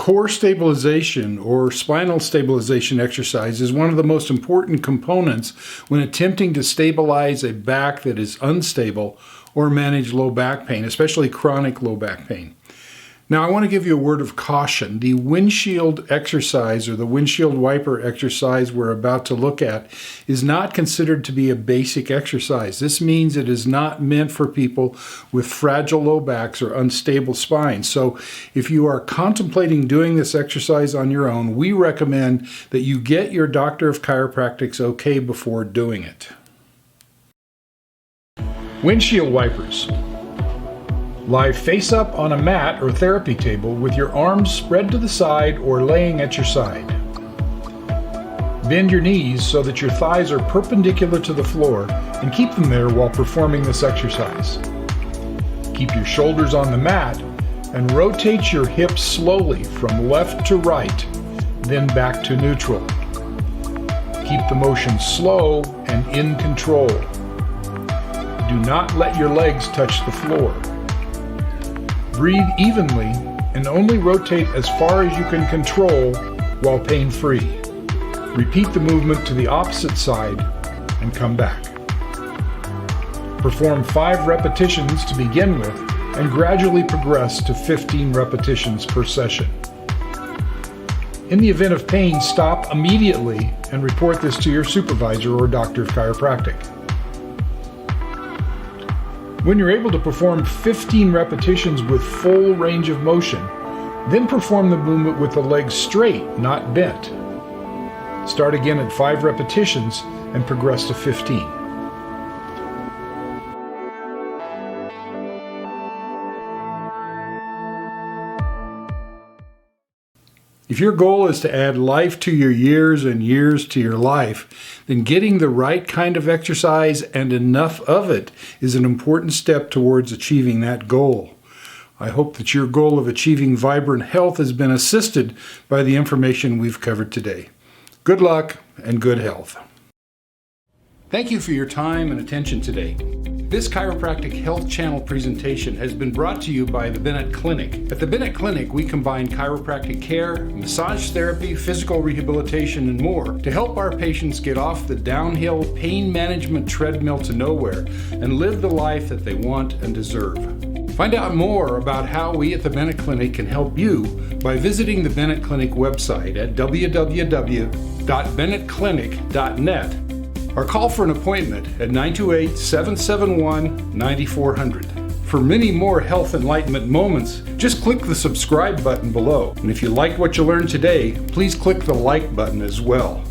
Core stabilization or spinal stabilization exercise is one of the most important components when attempting to stabilize a back that is unstable or manage low back pain, especially chronic low back pain. Now, I want to give you a word of caution. The windshield exercise or the windshield wiper exercise we're about to look at is not considered to be a basic exercise. This means it is not meant for people with fragile low backs or unstable spines. So if you are contemplating doing this exercise on your own, we recommend that you get your doctor of chiropractic's okay before doing it. Windshield wipers. Lie face up on a mat or therapy table with your arms spread to the side or laying at your side. Bend your knees so that your thighs are perpendicular to the floor and keep them there while performing this exercise. Keep your shoulders on the mat and rotate your hips slowly from left to right, then back to neutral. Keep the motion slow and in control. Do not let your legs touch the floor. Breathe evenly and only rotate as far as you can control while pain-free. Repeat the movement to the opposite side and come back. Perform 5 repetitions to begin with and gradually progress to 15 repetitions per session. In the event of pain, stop immediately and report this to your supervisor or doctor of chiropractic. When you're able to perform 15 repetitions with full range of motion, then perform the movement with the legs straight, not bent. Start again at 5 repetitions and progress to 15. If your goal is to add life to your years and years to your life, then getting the right kind of exercise and enough of it is an important step towards achieving that goal. I hope that your goal of achieving vibrant health has been assisted by the information we've covered today. Good luck and good health. Thank you for your time and attention today. This Chiropractic Health Channel presentation has been brought to you by the Bennett Clinic. At the Bennett Clinic, we combine chiropractic care, massage therapy, physical rehabilitation, and more to help our patients get off the downhill pain management treadmill to nowhere and live the life that they want and deserve. Find out more about how we at the Bennett Clinic can help you by visiting the Bennett Clinic website at www.bennettclinic.net or call for an appointment at 928-771-9400. For many more health enlightenment moments, just click the subscribe button below. And if you liked what you learned today, please click the like button as well.